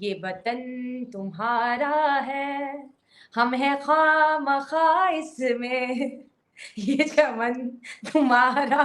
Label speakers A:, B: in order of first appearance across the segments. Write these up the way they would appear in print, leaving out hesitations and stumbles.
A: ये वतन तुम्हारा है, हम हैं खामखा इसमें, ये चमन तुम्हारा।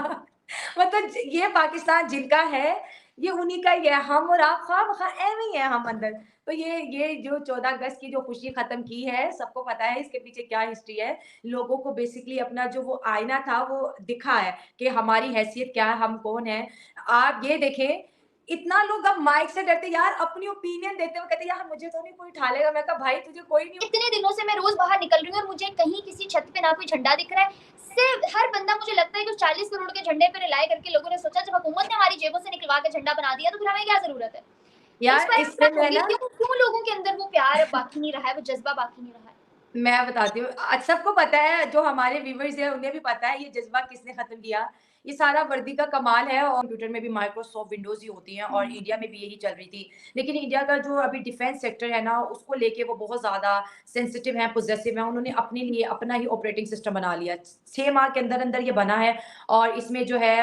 A: मतलब ये पाकिस्तान जिनका है, ये उन्हीं का ही है। हम और आप खामखा एਵੇਂ ही है हम अंदर। तो ये जो 14 अगस्त की जो खुशी खत्म की है, सबको पता है इसके पीछे क्या हिस्ट्री है। लोगों को बेसिकली अपना जो वो आईना था वो दिखा है कि हमारी हैसियत क्या है, हम कौन है। आप ये देखें, इतना लोग अब माइक से डरते यार, अपनी ओपिनियन देते हुए कहते यार मुझे तो नहीं कोई उठा लेगा। मैं कहा भाई तुझे कोई नहीं।
B: इतने दिनों से मैं रोज बाहर निकल रही हूँ और मुझे कहीं किसी छत पे ना कोई झंडा दिख रहा है। सिर्फ हर बंदा मुझे लगता है कि 40 करोड़ के झंडे पे रिलाय करके लोगों ने सोचा जब हुकूमत ने हमारी जेबों से निकलवा के झंडा बना दिया तो फिर हमें क्या जरूरत है।
A: यार
B: इंस्पायर
A: इससे मैं
B: होगी
A: ना
B: क्यों क्यों लोगों के अंदर वो प्यार बाकी नहीं रहा है, वो जज्बा बाकी नहीं रहा है।
A: मैं बताती हूँ। सबको पता है, जो हमारे व्यूअर्स हैं उन्हें भी पता है ये जज़्बा किसने ख़त्म किया। ये सारा वर्दी का कमाल है और कंप्यूटर में भी माइक्रोसॉफ्ट विंडोज़ ही होती हैं और इंडिया में भी यही चल रही थी। लेकिन इंडिया का जो अभी डिफेंस सेक्टर है ना, उसको लेके वो बहुत ज़्यादा सेंसिटिव है, पॉसेसिव है। उन्होंने अपने लिए अपना ही ऑपरेटिंग सिस्टम बना लिया। 6 माह के अंदर-अंदर ये बना है और इसमें जो है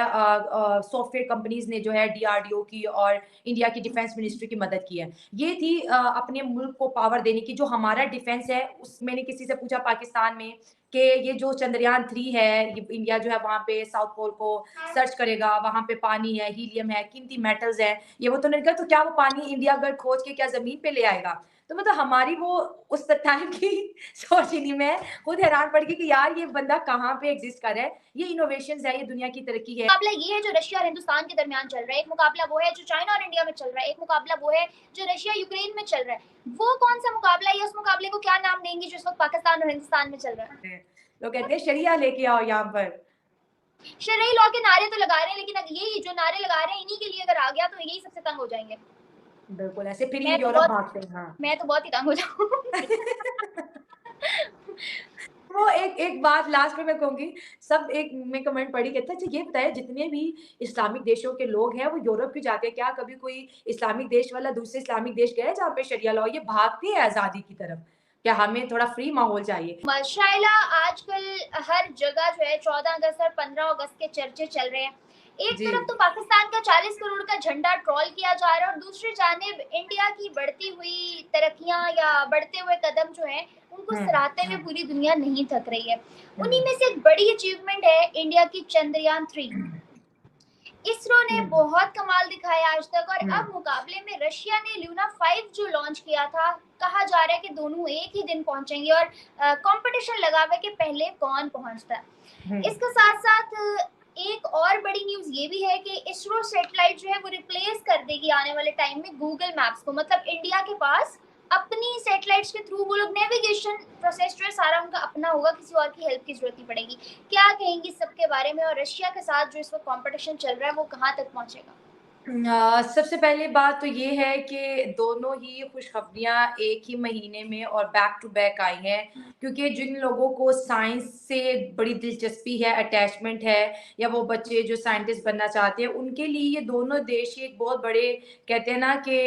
A: सॉफ्टवेयर कंपनीज़ ने जो है डीआरडीओ की और इंडिया की डिफेंस मिनिस्ट्री की मदद की है। ये थी अपने मुल्क को पावर देने की। जो हमारा डिफेंस है, उस मैंने किसी से पूछा पाकिस्तान में कि ये जो चंद्रयान 3 है, ये इंडिया जो है वहाँ पे साउथ पोल को सर्च करेगा, वहाँ पे पानी है, हीलियम है, कीमती मेटल्स हैं, ये वो तो नहीं कहा, तो क्या वो पानी इंडिया अगर खोज के क्या ज़मीन पे ले आएगा? तो मतलब हमारी वो उस टाइम की सोच ही नहीं। मैं खुद हैरान पड़ गई कि यार ये बंदा कहाँ पे एग्ज़िस्ट कर रहा है। ये इनोवेशंस है, ये दुनिया की तरक्की है।
B: मुकाबला ये है जो रशिया और हिंदुस्तान के दरमियान चल रहा है, एक मुकाबला वो है जो चाइना और इंडिया में चल रहा है, एक मुकाबला वो है जो रशिया यूक्रेन में चल रहा है। वो कौन सा मुकाबला है, उस मुकाबले को क्या नाम देंगे जो इस वक्त पाकिस्तान और हिंदुस्तान में चल रहा है।
A: लोग कहते हैं शरिया लेके आओ यहाँ पर।
B: शरई लॉ के नारे तो लगा रहे हैं, लेकिन अब यही जो नारे लगा रहे हैं इन्हीं के लिए अगर आ गया तो यही सबसे तंग हो जाएंगे।
A: बिल्कुल ऐसे फिर ये
B: मैं तो
A: यूरोप
B: बहुत
A: भागते हैं। हाँ।
B: मैं तो बहुत ही तंग हो जाऊंगी।
A: वो एक एक बात लास्ट में मैं कहूँगी, सब एक मैं कमेंट पढ़ी कहता अच्छा ये बताइए जितने भी इस्लामिक देशों के लोग हैं वो यूरोप क्यों जाते हैं? क्या कभी कोई इस्लामिक देश वाला दूसरे इस्लामिक देश गया है जहाँ पे शरिया लॉ? ये भागते हैं आज़ादी की तरफ। क्या हमें थोड़ा फ्री माहौल चाहिए?
B: शाइला, आजकल हर जगह जो है 14 अगस्त और 15 अगस्त के चर्चे चल रहे हैं। एक
A: जी।
B: तरफ तो पाकिस्तान का 40 करोड़ का झंडा ट्रोल किया जा रहा है और दूसरी जानिब इंडिया की बढ़ती हुई तरक्कियां या बढ़ते हुए कदम जो हैं उनको
A: हुँ,
B: सराहते हुए
A: हुँ,
B: पूरी दुनिया नहीं थक रही है।
A: हुँ,
B: उन्हीं में से एक बड़ी अचीवमेंट है इंडिया की चंद्रयान 3। इसरो ने
A: हुँ,
B: बहुत कमाल दिखाया आज तक और
A: हुँ,
B: अब मुकाबले में रशिया ने ल्यूना 5 जो लॉन्च किया था, कहा जा रहा है कि दोनों एक ही दिन पहुंचेंगे और कंपटीशन लगा हुआ है कि पहले कौन पहुंचता है।
A: हुँ,
B: इसके साथ साथ एक और बड़ी न्यूज ये भी है कि इसरो सैटेलाइट जो है वो रिप्लेस कर देगी आने वाले टाइम में गूगल मैप्स को। मतलब इंडिया के पास अपनी सैटेलाइट्स के थ्रू वो लोग नेविगेशन प्रोसेस जो है सारा उनका अपना होगा, किसी और की हेल्प की जरूरत नहीं पड़ेगी। क्या कहेंगी सबके बारे में और रशिया के साथ जो इस वक्त कंपटीशन चल रहा है वो कहाँ तक पहुंचेगा।
A: सबसे पहली बात तो ये है कि दोनों ही खुशखबरियाँ एक ही महीने में और बैक टू बैक आई हैं, क्योंकि जिन लोगों को साइंस से बड़ी दिलचस्पी है, अटैचमेंट है या वो बच्चे जो साइंटिस्ट बनना चाहते हैं, उनके लिए ये दोनों देश ही एक बहुत बड़े कहते हैं ना कि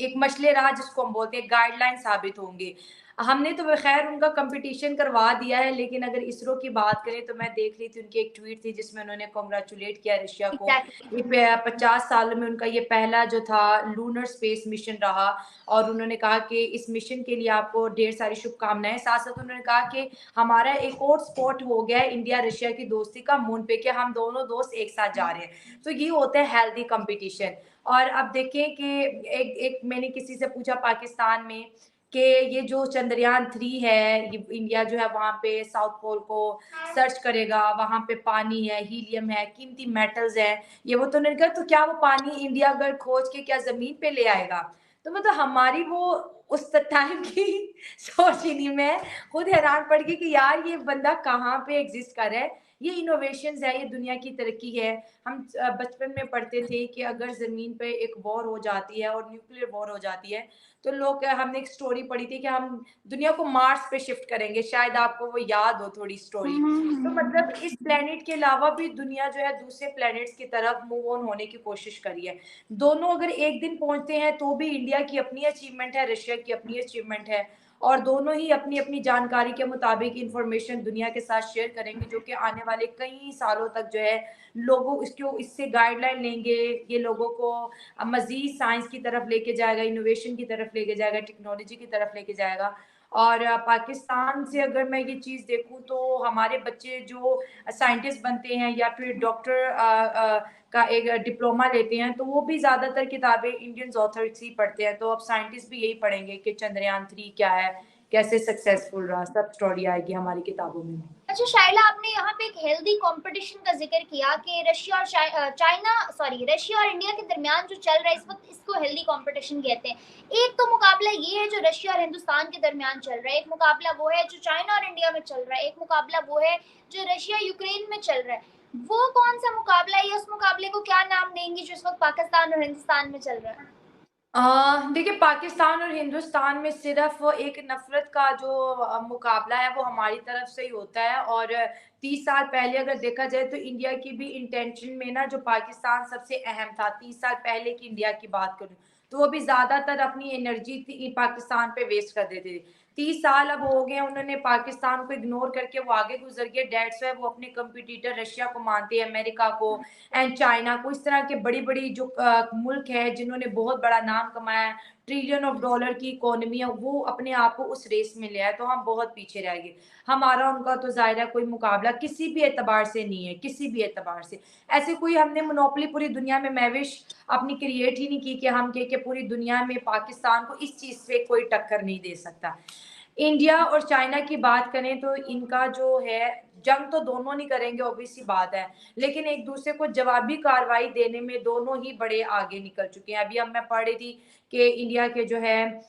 A: एक मसले राह जिसको हम बोलते हैं गाइडलाइन साबित होंगे। हमने तो ख़ैर उनका कॉम्पिटिशन करवा दिया है, लेकिन अगर इसरो की बात करें तो मैं देख रही थी उनकी एक ट्वीट थी जिसमें उन्होंने कांग्रेचुलेट किया रशिया को।
B: एग्जैक्टली।
A: ये 50 सालों में उनका ये पहला जो था लूनर स्पेस मिशन रहा और उन्होंने कहा कि इस मिशन के लिए आपको ढेर सारी शुभकामनाएँ। साथ-साथ उन्होंने कहा कि हमारा एक और स्पॉट हो गया है इंडिया रशिया की दोस्ती का मून पे, कि हम दोनों दोस्त एक साथ जा रहे हैं। तो ये होता है हेल्दी कॉम्पिटिशन। और अब देखें कि एक एक मैंने किसी से पूछा पाकिस्तान में कि ये जो चंद्रयान 3 है, ये इंडिया जो है वहाँ पे साउथ पोल को सर्च करेगा, वहाँ पे पानी है, हीलियम है, कीमती मेटल्स हैं, ये वो तो नहीं कहा, तो क्या वो पानी इंडिया अगर खोज के क्या ज़मीन पे ले आएगा? तो मतलब हमारी वो उस टाइम की सोच ही नहीं। मैं खुद हैरान पड़ गई कि यार ये बंदा कहाँ पे एग्ज़िस्ट कर रहा है। ये इनोवेशंस है, ये दुनिया की तरक्की है। हम बचपन में पढ़ते थे कि अगर ज़मीन पे एक वॉर हो जाती है और न्यूक्लियर वॉर हो जाती है, तो लोग हमने एक स्टोरी पढ़ी थी कि हम दुनिया को मार्स पे शिफ्ट करेंगे, शायद आपको वो याद हो थोड़ी स्टोरी। तो मतलब इस प्लेनेट के अलावा भी दुनिया जो है दूसरे प्लैनेट्स की तरफ मूव ऑन होने की कोशिश करी है। दोनों अगर एक दिन पहुँचते हैं तो भी इंडिया की अपनी अचीवमेंट है, रशिया की अपनी अचीवमेंट है और दोनों ही अपनी अपनी जानकारी के मुताबिक इंफॉर्मेशन दुनिया के साथ शेयर करेंगे, जो कि आने वाले कई सालों तक जो है लोगों इसको इससे गाइडलाइन लेंगे, ये लोगों को मजीद साइंस की तरफ लेके जाएगा, इनोवेशन की तरफ लेके जाएगा, टेक्नोलॉजी की तरफ लेके जाएगा। और पाकिस्तान से अगर मैं ये चीज़ देखूँ तो हमारे बच्चे जो साइंटिस्ट बनते हैं या फिर डॉक्टर का एक डिप्लोमा लेते हैं, तो वो भी ज़्यादातर किताबें इंडियन ऑथर्स ही पढ़ते हैं। तो अब साइंटिस्ट भी यही पढ़ेंगे कि चंद्रयान-3 क्या है, कैसे सक्सेसफुल रहा, सब स्टोरी आएगी हमारी किताबों में।
B: अच्छा शाइला, आपने यहाँ पे एक हेल्दी कंपटीशन का जिक्र किया कि रशिया और रशिया और इंडिया के दरमियान जो चल रहा है इस वक्त, इसको हेल्दी कंपटीशन कहते हैं। एक तो मुकाबला ये है जो रशिया और हिंदुस्तान के दरमियान चल रहा है, एक मुकाबला वो है जो चाइना और इंडिया में चल रहा है, एक मुकाबला वो है जो रशिया यूक्रेन में चल रहा है। वो कौन सा मुकाबला है, उस मुकाबले को क्या नाम देंगी जो इस वक्त पाकिस्तान और हिंदुस्तान में चल रहा है?
A: देखिए, पाकिस्तान और हिंदुस्तान में सिर्फ एक नफ़रत का जो मुकाबला है वो हमारी तरफ से ही होता है। और 30 साल पहले अगर देखा जाए तो इंडिया की भी इंटेंशन में ना जो पाकिस्तान सबसे अहम था, 30 साल पहले की इंडिया की बात करूँ, तो वो भी ज़्यादातर अपनी एनर्जी थी पाकिस्तान पे वेस्ट कर देते थे। 30 साल अब हो गए, उन्होंने पाकिस्तान को इग्नोर करके वो आगे गुज़र गए, दैट्स व्हाई वो अपने कॉम्पिटिटर रशिया को मानते हैं, अमेरिका को एंड चाइना को। इस तरह के बड़ी-बड़ी जो मुल्क है जिन्होंने बहुत बड़ा नाम कमाया है, ट्रिलियन ऑफ डॉलर की इकोनॉमी है, वो अपने आप को उस रेस में ले आए, तो हम बहुत पीछे रह गए। हमारा उनका तो ज़ाहिर है कोई मुकाबला किसी भी एतबार से नहीं है, किसी भी एतबार से। ऐसे कोई हमने मोनोपोली पूरी दुनिया में महविश अपनी क्रिएट ही नहीं की कि हम कहें कि पूरी दुनिया में पाकिस्तान को इस चीज़ से कोई टक्कर नहीं दे सकता। इंडिया और चाइना की बात करें तो इनका जो है जंग तो दोनों नहीं करेंगे, ऑब्वियस सी बात है, लेकिन एक दूसरे को जवाबी कार्रवाई देने में दोनों ही बड़े आगे निकल चुके हैं। अभी अब मैं पढ़ रही थी कि इंडिया के जो है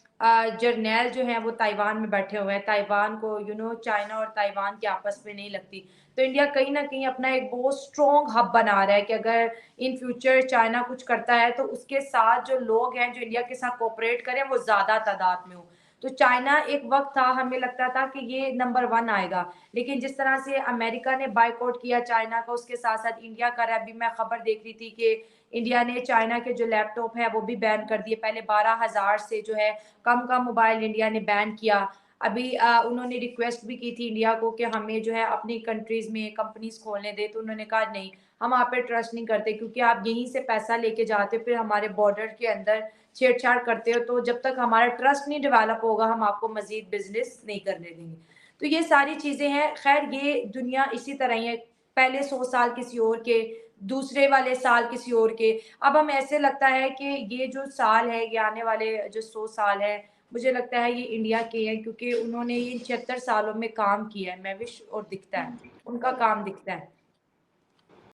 A: जर्नैल जो हैं वो ताइवान में बैठे हुए हैं। ताइवान को चाइना और ताइवान की आपस में नहीं लगती, तो इंडिया कहीं न कहीं अपना एक बहुत स्ट्रॉन्ग हब बना रहा है कि अगर इन फ्यूचर चाइना कुछ करता है तो उसके साथ जो लोग हैं जो इंडिया के साथ कोऑपरेट करें वो ज़्यादा तादाद में हो। तो चाइना एक वक़्त था हमें लगता था कि ये नंबर 1 आएगा, लेकिन जिस तरह से अमेरिका ने बॉयकॉट किया चाइना का, उसके साथ-साथ इंडिया कर रहा है। अभी मैं खबर देख रही थी कि इंडिया ने चाइना के जो लैपटॉप है वो भी बैन कर दिए। पहले 12,000 से जो है कम-कम मोबाइल इंडिया ने बैन किया। अभी उन्होंने रिक्वेस्ट भी की थी इंडिया को कि हमें जो है अपनी कंट्रीज़ में कंपनीज़ खोलने दें, तो उन्होंने कहा नहीं, हम आप पे ट्रस्ट नहीं करते क्योंकि आप यहीं से पैसा लेके जाते हो, फिर हमारे बॉर्डर के अंदर छेड़छाड़ करते हो, तो जब तक हमारा ट्रस्ट नहीं डेवलप होगा हम आपको मज़ीद बिज़नेस नहीं करने देंगे। तो ये सारी चीज़ें हैं। ख़ैर ये दुनिया इसी तरह ही है, पहले 100 साल किसी और के, दूसरे वाले साल किसी और के। अब हम ऐसे लगता है कि ये जो साल है, ये आने वाले जो 100 साल है, मुझे लगता है ये इंडिया के हैं क्योंकि उन्होंने ये 76 सालों में काम किया है, महविश और दिखता है, उनका काम दिखता है।